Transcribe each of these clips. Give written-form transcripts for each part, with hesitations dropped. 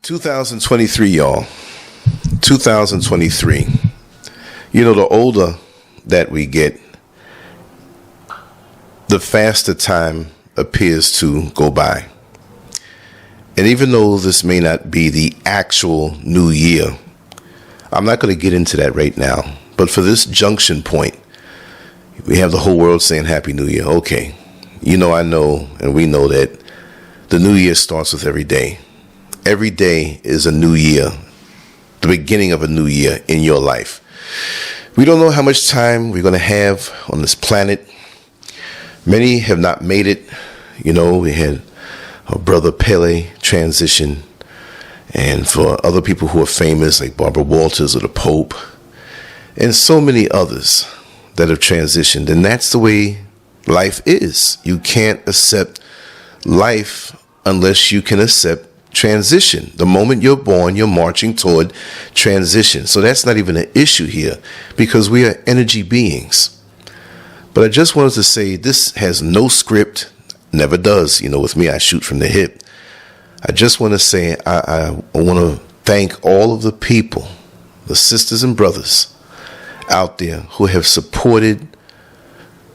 2023, y'all. 2023. You know, the older that we get, the faster time appears to go by. And even though this may not be the actual new year, I'm not going to get into that right now. But for this junction point, we have the whole world saying Happy New Year. Okay. You know, I know, and we know that the new year starts with every day. Every day is a new year, the beginning of a new year in your life. We don't know how much time we're going to have on this planet. Many have not made it. You know, we had our brother Pele transition. And for other people who are famous, like Barbara Walters or the Pope, and so many others that have transitioned. And that's the way life is. You can't accept life unless you can accept transition. The moment you're born, you're marching toward transition. So that's not even an issue here because we are energy beings. But I just wanted to say this has no script, never does. You know, with me, I shoot from the hip. I just want to say I want to thank all of the people, the sisters and brothers out there who have supported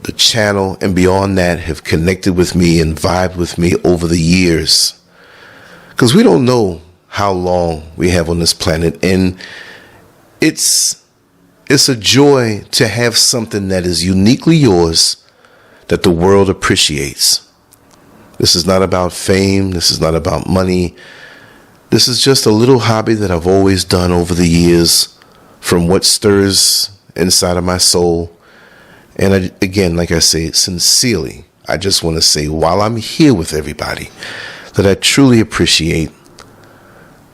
the channel and beyond that have connected with me and vibed with me over the years. Because we don't know how long we have on this planet. And it's a joy to have something that is uniquely yours that the world appreciates. This is not about fame. This is not about money. This is just a little hobby that I've always done over the years from what stirs inside of my soul. And again, like I say, sincerely, I just want to say while I'm here with everybody, that I truly appreciate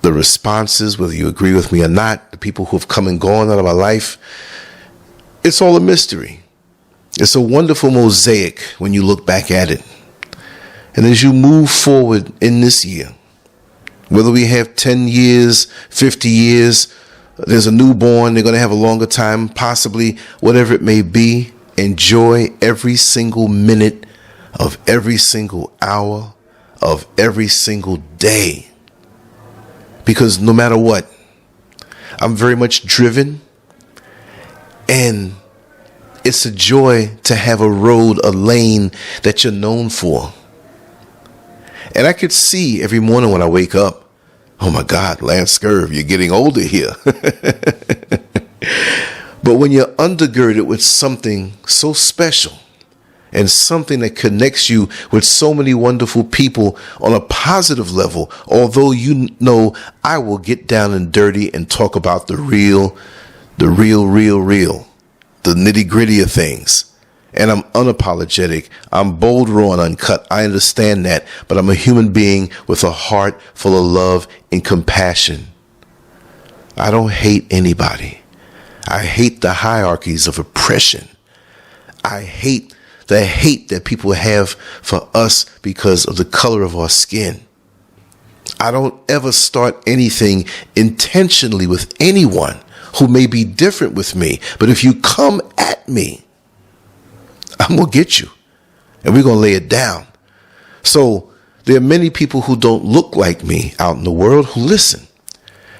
the responses, whether you agree with me or not, the people who have come and gone out of my life. It's all a mystery. It's a wonderful mosaic when you look back at it. And as you move forward in this year, whether we have 10 years, 50 years, there's a newborn, they're going to have a longer time, possibly whatever it may be, enjoy every single minute of every single hour of every single day. Because no matter what, I'm very much driven, and it's a joy to have a road, a lane that you're known for. And I could see every morning when I wake up, oh my God, Lancescurv, you're getting older here. But when you're undergirded with something so special, and something that connects you with so many wonderful people on a positive level, although you know I will get down and dirty and talk about the real, the nitty gritty of things. And I'm unapologetic. I'm bold, raw, and uncut. I understand that, but I'm a human being with a heart full of love and compassion. I don't hate anybody. I hate the hierarchies of oppression. I hate the hate that people have for us because of the color of our skin. I don't ever start anything intentionally with anyone who may be different with me. But if you come at me, I'm going to get you. And we're going to lay it down. So there are many people who don't look like me out in the world who listen.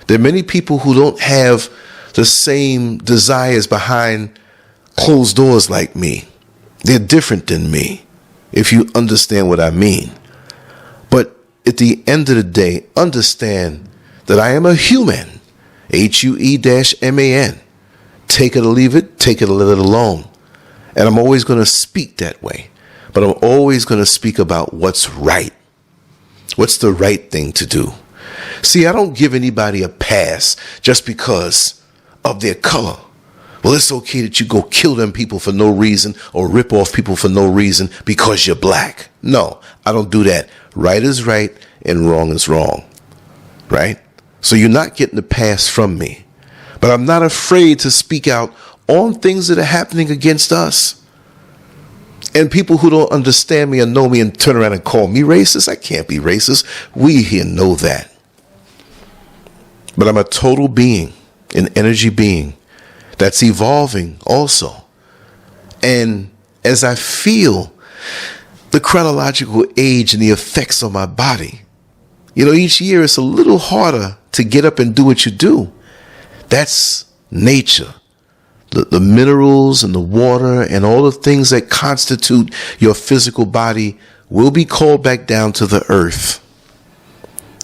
There are many people who don't have the same desires behind closed doors like me. They're different than me, if you understand what I mean. But at the end of the day, understand that I am a human, HUE-MAN. Take it or leave it, take it or let it alone. And I'm always going to speak that way. But I'm always going to speak about what's right. What's the right thing to do? See, I don't give anybody a pass just because of their color. Well, it's okay that you go kill them people for no reason or rip off people for no reason because you're black. No, I don't do that. Right is right and wrong is wrong. Right? So you're not getting the pass from me. But I'm not afraid to speak out on things that are happening against us. And people who don't understand me or know me and turn around and call me racist, I can't be racist. We here know that. But I'm a total being, an energy being that's evolving also. And as I feel the chronological age and the effects on my body, Each year it's a little harder to get up and do what you do. That's nature. The minerals and the water and all the things that constitute your physical body will be called back down to the earth.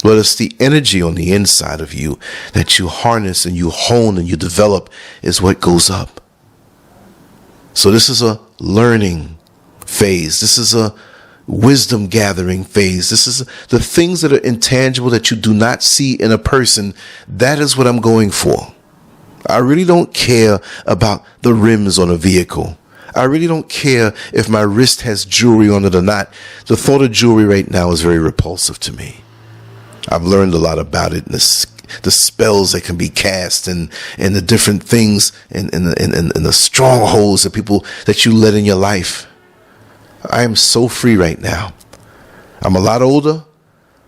But it's the energy on the inside of you that you harness and you hone and you develop is what goes up. So this is a learning phase. This is a wisdom gathering phase. This is the things that are intangible that you do not see in a person. That is what I'm going for. I really don't care about the rims on a vehicle. I really don't care if my wrist has jewelry on it or not. The thought of jewelry right now is very repulsive to me. I've learned a lot about it, and the spells that can be cast and the different things and the strongholds of people that you let in your life. I am so free right now. I'm a lot older,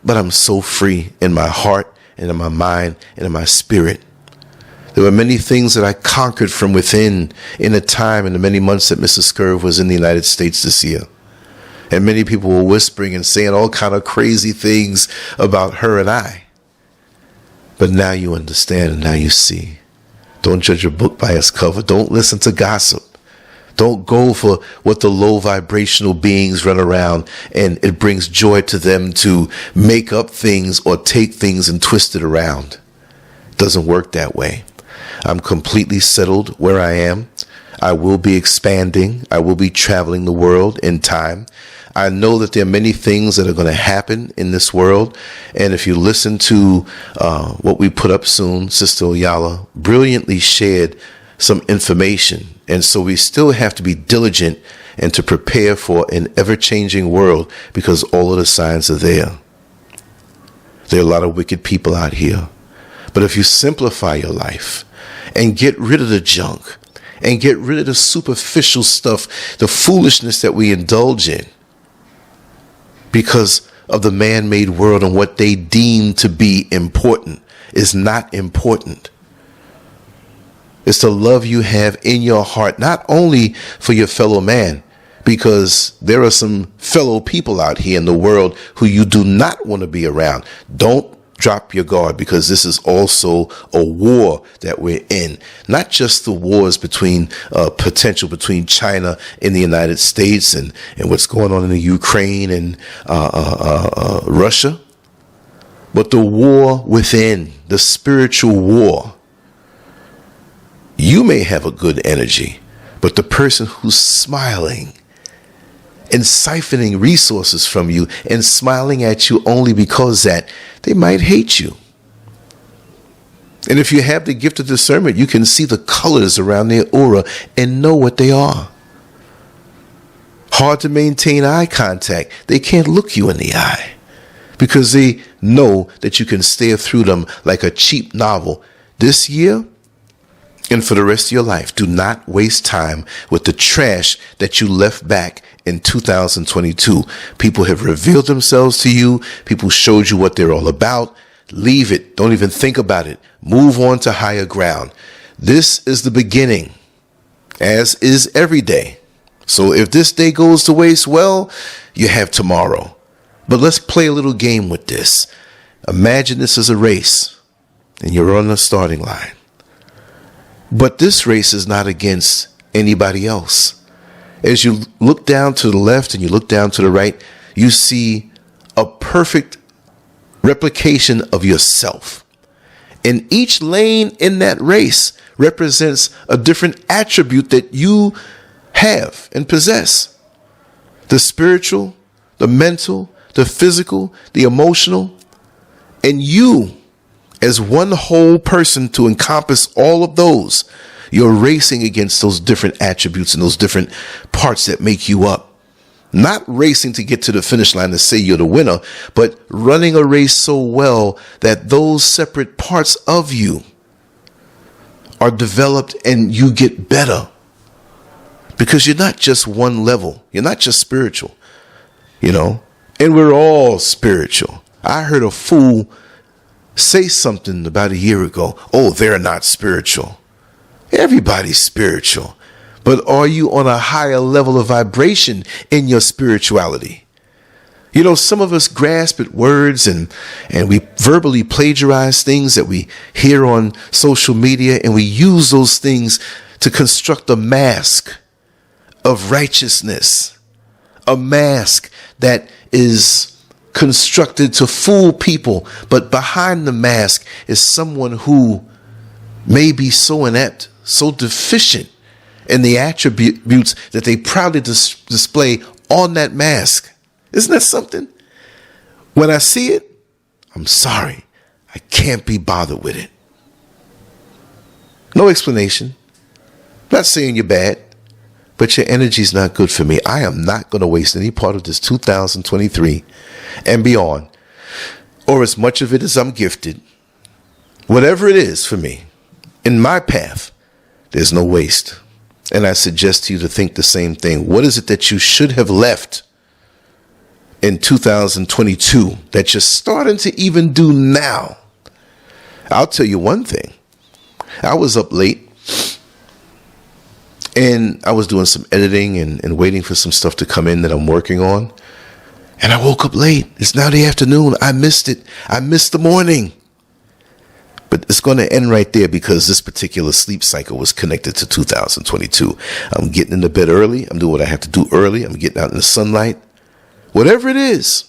but I'm so free in my heart and in my mind and in my spirit. There were many things that I conquered from within in the time and the many months that Mrs. SCURV was in the United States this year. And many people were whispering and saying all kind of crazy things about her and I. But now you understand and now you see. Don't judge a book by its cover. Don't listen to gossip. Don't go for what the low vibrational beings run around and it brings joy to them to make up things or take things and twist it around. It doesn't work that way. I'm completely settled where I am. I will be expanding. I will be traveling the world in time. I know that there are many things that are going to happen in this world. And if you listen to what we put up soon, Sister Oyala brilliantly shared some information. And so we still have to be diligent and to prepare for an ever-changing world because all of the signs are there. There are a lot of wicked people out here. But if you simplify your life and get rid of the junk and get rid of the superficial stuff, the foolishness that we indulge in because of the man-made world and what they deem to be important is not important. It's the love you have in your heart, not only for your fellow man, because there are some fellow people out here in the world who you do not want to be around. Don't drop your guard, because this is also a war that we're in. Not just the wars between potential between China and the United States and what's going on in the Ukraine and Russia, but the war within, the spiritual war. You may have a good energy, but the person who's smiling and siphoning resources from you and smiling at you only because that they might hate you. And if you have the gift of discernment, you can see the colors around their aura and know what they are. Hard to maintain eye contact. They can't look you in the eye because they know that you can stare through them like a cheap novel. This year, and for the rest of your life, do not waste time with the trash that you left back in 2022. People have revealed themselves to you. People showed you what they're all about. Leave it. Don't even think about it. Move on to higher ground. This is the beginning, as is every day. So if this day goes to waste, well, you have tomorrow. But let's play a little game with this. Imagine this is a race, and you're on the starting line. But this race is not against anybody else. As you look down to the left and you look down to the right, you see a perfect replication of yourself. And each lane in that race represents a different attribute that you have and possess. The spiritual, the mental, the physical, the emotional, and you as one whole person to encompass all of those. You're racing against those different attributes and those different parts that make you up. Not racing to get to the finish line to say you're the winner, but running a race so well that those separate parts of you are developed and you get better. Because you're not just one level. You're not just spiritual, and we're all spiritual. I heard a fool say something about a year ago. Oh, they're not spiritual. Everybody's spiritual. But are you on a higher level of vibration in your spirituality? You know, some of us grasp at words and we verbally plagiarize things that we hear on social media, and we use those things to construct a mask of righteousness, a mask that is constructed to fool people. But behind the mask is someone who may be so inept, so deficient in the attributes that they proudly display on that mask. Isn't that something? When I see it, I'm sorry. I can't be bothered with it. No explanation. Not saying you're bad, but your energy's not good for me. I am not going to waste any part of this 2023 and beyond, or as much of it as I'm gifted. Whatever it is for me, in my path, there's no waste. And I suggest to you to think the same thing. What is it that you should have left in 2022 that you're starting to even do now? I'll tell you one thing. I was up late and I was doing some editing and waiting for some stuff to come in that I'm working on. And I woke up late. It's now the afternoon. I missed it. I missed the morning. But it's going to end right there because this particular sleep cycle was connected to 2022. I'm getting into bed early. I'm doing what I have to do early. I'm getting out in the sunlight. Whatever it is,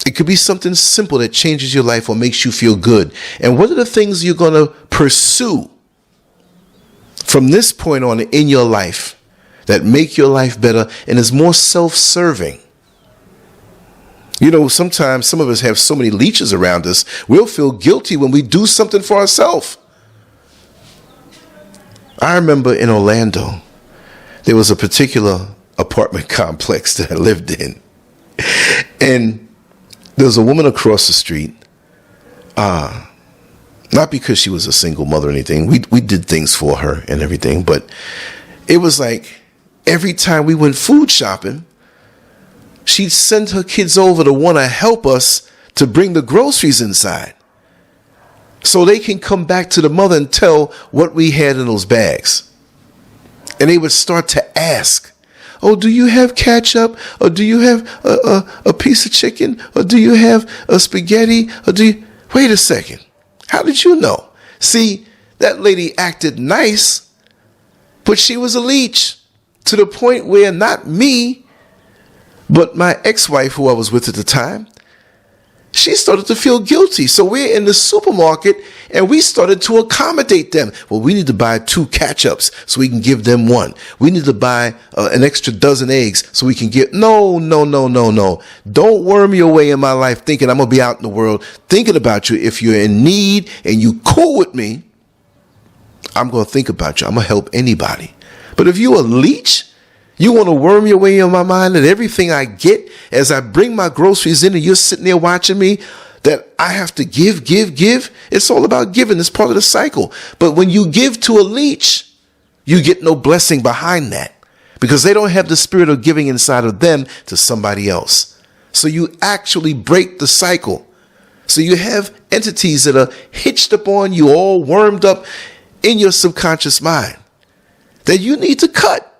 it could be something simple that changes your life or makes you feel good. And what are the things you're going to pursue from this point on in your life that make your life better and is more self-serving? You know, sometimes some of us have so many leeches around us, we'll feel guilty when we do something for ourselves. I remember in Orlando, there was a particular apartment complex that I lived in. And there was a woman across the street, not because she was a single mother or anything. We did things for her and everything, but it was like every time we went food shopping, she'd send her kids over to want to help us to bring the groceries inside so they can come back to the mother and tell what we had in those bags. And they would start to ask, oh, do you have ketchup? Or do you have a piece of chicken? Or do you have a spaghetti? Or do you... Wait a second. How did you know? See, that lady acted nice, but she was a leech to the point where not me, but my ex-wife who I was with at the time, she started to feel guilty. So we're in the supermarket and we started to accommodate them. Well, we need to buy 2 ketchups so we can give them 1. We need to buy an extra dozen eggs so we can get... No. Don't worm your way in my life thinking I'm going to be out in the world thinking about you. If you're in need and you cool with me, I'm going to think about you. I'm going to help anybody. But if you're a leech, you want to worm your way in my mind and everything I get as I bring my groceries in and you're sitting there watching me, that I have to give. It's all about giving. It's part of the cycle. But when you give to a leech, you get no blessing behind that because they don't have the spirit of giving inside of them to somebody else. So you actually break the cycle. So you have entities that are hitched upon you, all wormed up in your subconscious mind that you need to cut.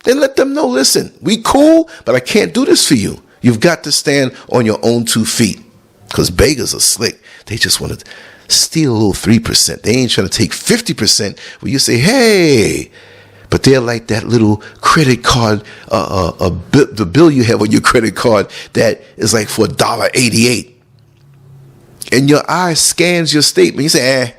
Then let them know, listen, we cool, but I can't do this for you. You've got to stand on your own 2 feet. Because beggars are slick. They just want to steal a little 3%. They ain't trying to take 50% where you say, hey. But they're like that little credit card, the bill you have on your credit card that is like for $1.88. And your eye scans your statement. You say,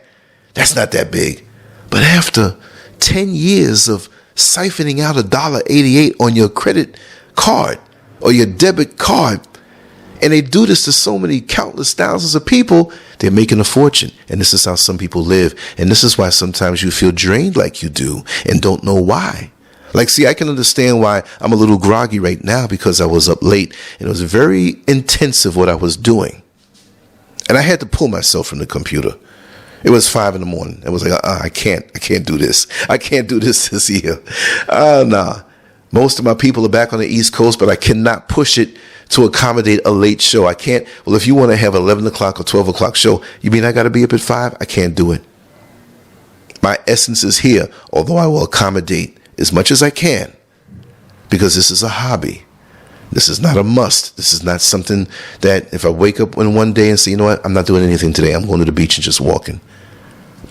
that's not that big. But after 10 years of siphoning out $1.88 on your credit card or your debit card, and they do this to so many countless thousands of people, they're making a fortune. And this is how some people live. And this is why sometimes you feel drained like you do and don't know why. Like, see, I can understand why I'm a little groggy right now because I was up late and it was very intensive what I was doing. And I had to pull myself from the computer. It was 5 a.m. I was like, I can't do this. I can't do this year. Nah. Most of my people are back on the East Coast, but I cannot push it to accommodate a late show. I can't. Well, if you want to have 11 o'clock or 12 o'clock show, you mean I got to be up at 5? I can't do it. My essence is here, although I will accommodate as much as I can because this is a hobby. This is not a must. This is not something that if I wake up one day and say, you know what, I'm not doing anything today, I'm going to the beach and just walking.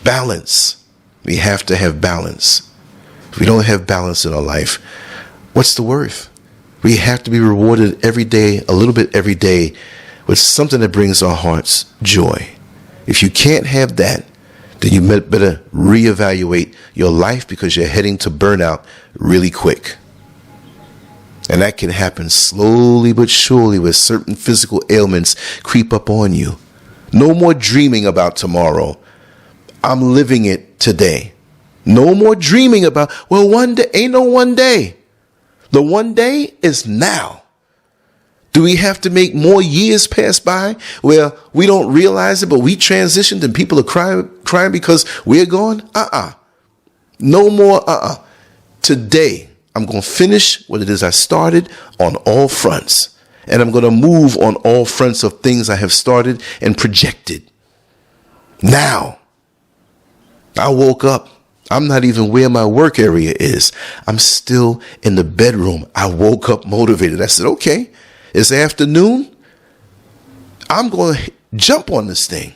Balance. We have to have balance. If we don't have balance in our life, what's the worth? We have to be rewarded every day, a little bit every day, with something that brings our hearts joy. If you can't have that, then you better reevaluate your life, because you're heading to burnout really quick. And that can happen slowly but surely, where certain physical ailments creep up on you. No more dreaming about tomorrow. I'm living it today. No more dreaming about, well, one day. Ain't no one day. The one day is now. Do we have to make more years pass by where we don't realize it, but we transitioned and people are crying because we're gone? No more. Today, I'm going to finish what it is I started on all fronts. And I'm going to move on all fronts of things I have started and projected. Now, I woke up. I'm not even where my work area is. I'm still in the bedroom. I woke up motivated. I said, okay, it's afternoon. I'm going to jump on this thing,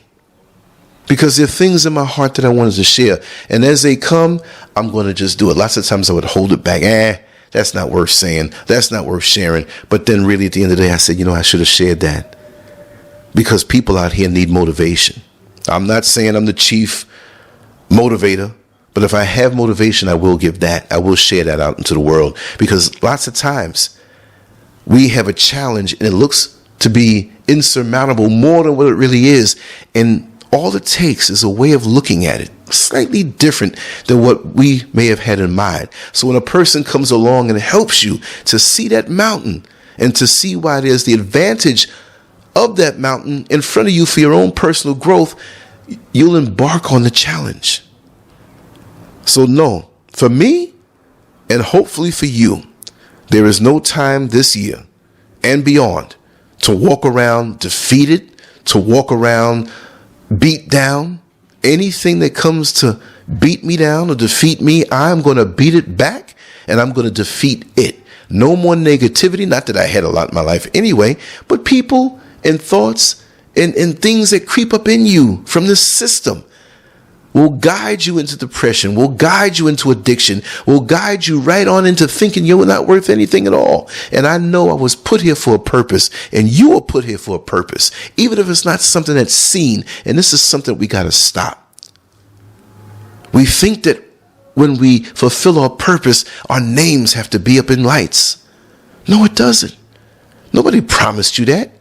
because there are things in my heart that I wanted to share. And as they come, I'm going to just do it. Lots of times I would hold it back. That's not worth saying. That's not worth sharing. But then really at the end of the day, I said, I should have shared that, because people out here need motivation. I'm not saying I'm the chief motivator, but if I have motivation, I will give that. I will share that out into the world, because lots of times we have a challenge and it looks to be insurmountable, more than what it really is. And all it takes is a way of looking at it slightly different than what we may have had in mind. So when a person comes along and helps you to see that mountain and to see why there's the advantage of that mountain in front of you for your own personal growth, you'll embark on the challenge. So no, for me, and hopefully for you, there is no time this year and beyond to walk around defeated, to walk around beat down. Anything that comes to beat me down or defeat me, I'm going to beat it back and I'm going to defeat it. No more negativity. Not that I had a lot in my life anyway, but people and thoughts and things that creep up in you from this system will guide you into depression, will guide you into addiction, will guide you right on into thinking you're not worth anything at all. And I know I was put here for a purpose, and you were put here for a purpose, even if it's not something that's seen. And this is something we got to stop. We think that when we fulfill our purpose, our names have to be up in lights. No, it doesn't. Nobody promised you that.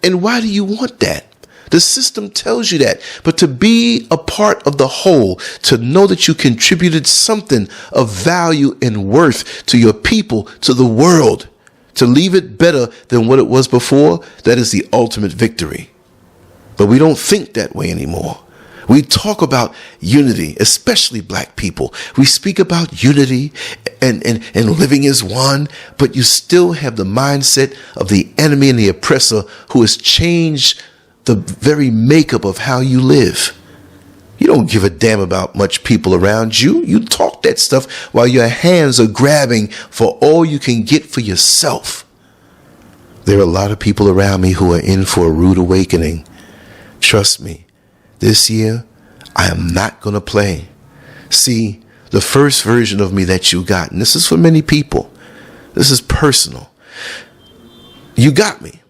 And why do you want that? The system tells you that. But to be a part of the whole, to know that you contributed something of value and worth to your people, to the world, to leave it better than what it was before, that is the ultimate victory. But we don't think that way anymore. We talk about unity, especially black people. We speak about unity and living as one, but you still have the mindset of the enemy and the oppressor who has changed the very makeup of how you live. You don't give a damn about much people around you. You talk that stuff while your hands are grabbing for all you can get for yourself. There are a lot of people around me who are in for a rude awakening. Trust me, this year, I am not going to play. See, the first version of me that you got, and this is for many people, this is personal. You got me.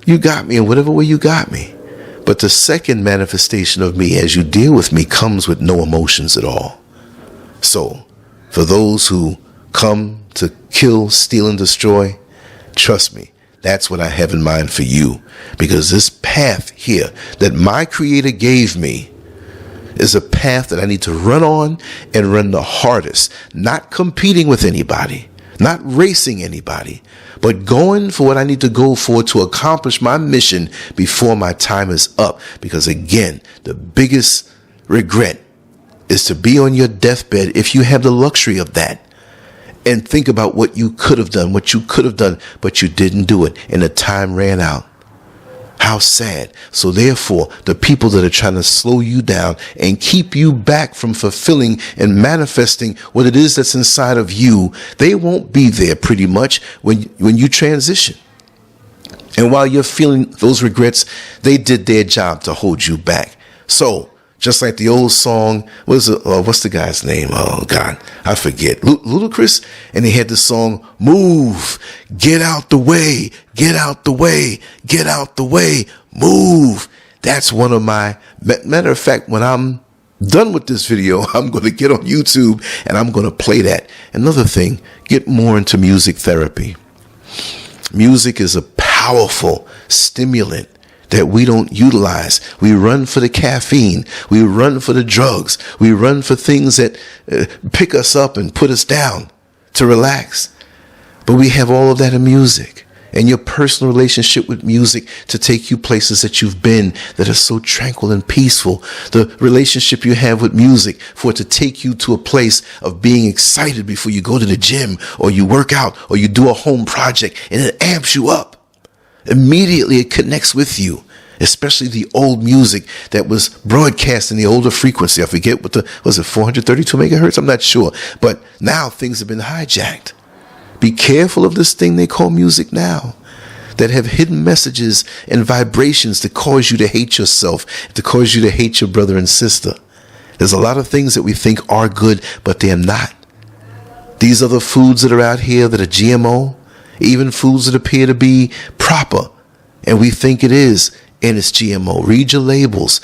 You got me in whatever way you got me. But the second manifestation of me as you deal with me comes with no emotions at all. So for those who come to kill, steal, and destroy, trust me, that's what I have in mind for you. Because this path here that my Creator gave me is a path that I need to run on and run the hardest. Not competing with anybody, not racing anybody, but going for what I need to go for to accomplish my mission before my time is up. Because again, the biggest regret is to be on your deathbed, if you have the luxury of that, and think about what you could have done, but you didn't do it, and the time ran out. How sad. So therefore, the people that are trying to slow you down and keep you back from fulfilling and manifesting what it is that's inside of you, they won't be there pretty much when you transition. And while you're feeling those regrets, they did their job to hold you back. So, just like the old song, what's the guy's name? Oh, God, I forget. Ludacris, and he had the song, "Move, get out the way, get out the way, get out the way, move." That's one of my, matter of fact, when I'm done with this video, I'm going to get on YouTube and I'm going to play that. Another thing, get more into music therapy. Music is a powerful stimulant that we don't utilize. We run for the caffeine. We run for the drugs. We run for things that pick us up and put us down to relax. But we have all of that in music, and your personal relationship with music to take you places that you've been that are so tranquil and peaceful. The relationship you have with music for it to take you to a place of being excited before you go to the gym or you work out or you do a home project, and it amps you up. Immediately it connects with you, especially the old music that was broadcast in the older frequency. I forget what was it 432 megahertz? I'm not sure. But now things have been hijacked. Be careful of this thing they call music now, that have hidden messages and vibrations to cause you to hate yourself, to cause you to hate your brother and sister. There's a lot of things that we think are good, but they're not. These other foods that are out here that are GMO, even foods that appear to be proper, and we think it is, and it's GMO. Read your labels.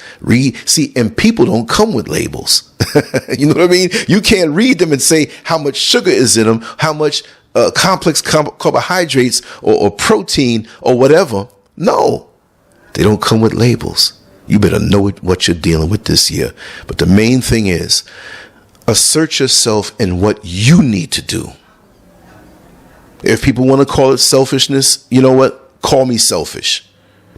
See, and people don't come with labels. You know what I mean? You can't read them and say how much sugar is in them, how much complex carbohydrates or protein or whatever. No, they don't come with labels. You better know what you're dealing with this year. But the main thing is, assert yourself in what you need to do. If people want to call it selfishness, you know what? Call me selfish.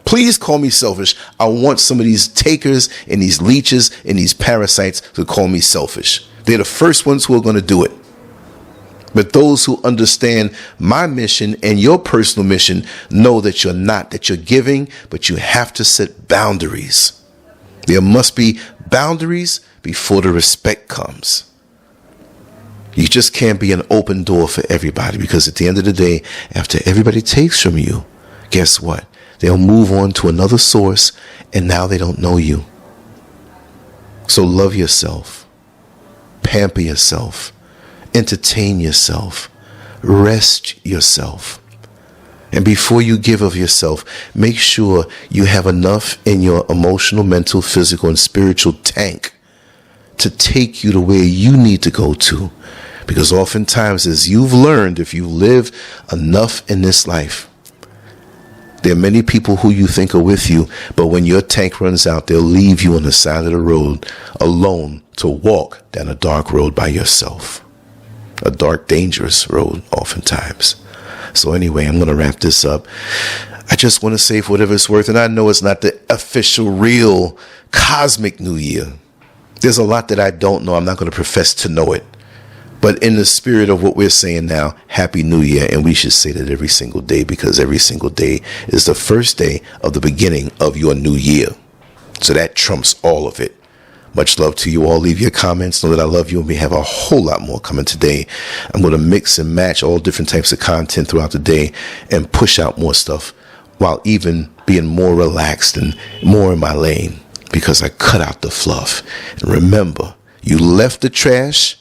Please call me selfish. I want some of these takers and these leeches and these parasites to call me selfish. They're the first ones who are going to do it. But those who understand my mission and your personal mission know that you're not, that you're giving, but you have to set boundaries. There must be boundaries before the respect comes. You just can't be an open door for everybody, because at the end of the day, after everybody takes from you, guess what? They'll move on to another source, and now they don't know you. So love yourself, pamper yourself, entertain yourself, rest yourself. And before you give of yourself, make sure you have enough in your emotional, mental, physical, and spiritual tank to take you to where you need to go to. Because oftentimes, as you've learned, if you live enough in this life, there are many people who you think are with you, but when your tank runs out, they'll leave you on the side of the road alone to walk down a dark road by yourself. A dark, dangerous road oftentimes. So anyway, I'm going to wrap this up. I just want to say, for whatever it's worth, and I know it's not the official, real, cosmic New Year. There's a lot that I don't know. I'm not going to profess to know it. But in the spirit of what we're saying now, Happy New Year. And we should say that every single day, because every single day is the first day of the beginning of your new year. So that trumps all of it. Much love to you all. Leave your comments. Know that I love you, and we have a whole lot more coming today. I'm going to mix and match all different types of content throughout the day and push out more stuff while even being more relaxed and more in my lane, because I cut out the fluff. And remember, you left the trash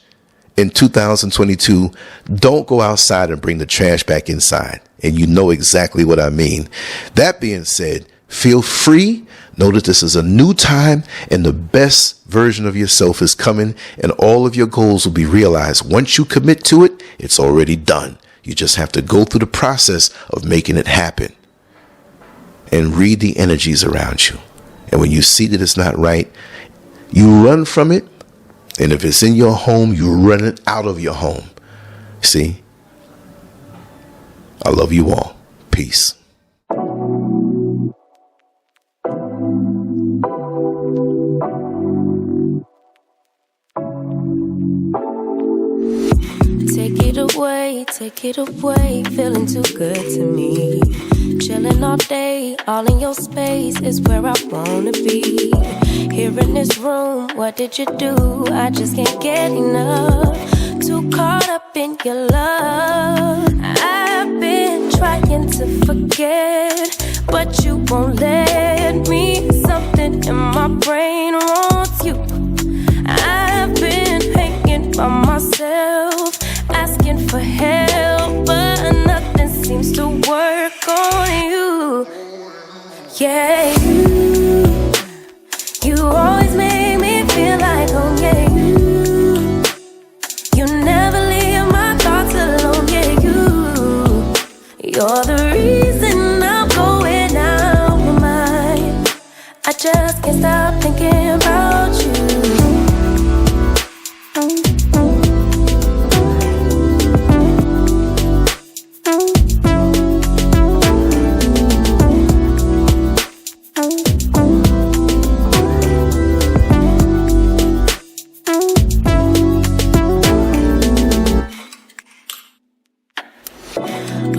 in 2022. Don't go outside and bring the trash back inside. And you know exactly what I mean. That being said, feel free. Know that this is a new time, and the best version of yourself is coming, and all of your goals will be realized. Once you commit to it, it's already done. You just have to go through the process of making it happen and read the energies around you. And when you see that it's not right, you run from it. And if it's in your home, you run it out of your home. See? I love you all. Peace. Take it take it away, feeling too good to me. Chilling all day, all in your space is where I wanna be. Here in this room, what did you do? I just can't get enough. Too caught up in your love. I've been trying to forget, but you won't let me. Something in my brain wants you. I've been hanging by myself, asking for help, but nothing seems to work on you. Yeah, you always make me feel like home. Yeah, you never leave my thoughts alone. Yeah, you're the reason I'm going out my mind. I just can't stop thinking about you.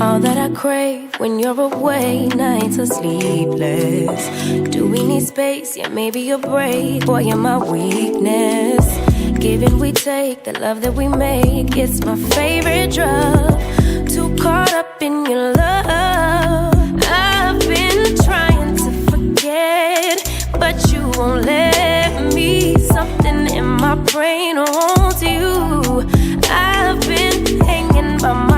All that I crave when you're away, nights are sleepless. Do we need space? Yeah, maybe a break. Boy, you're my weakness. Give and we take, the love that we make, it's my favorite drug. Too caught up in your love. I've been trying to forget, but you won't let me. Something in my brain wants you. I've been hanging by my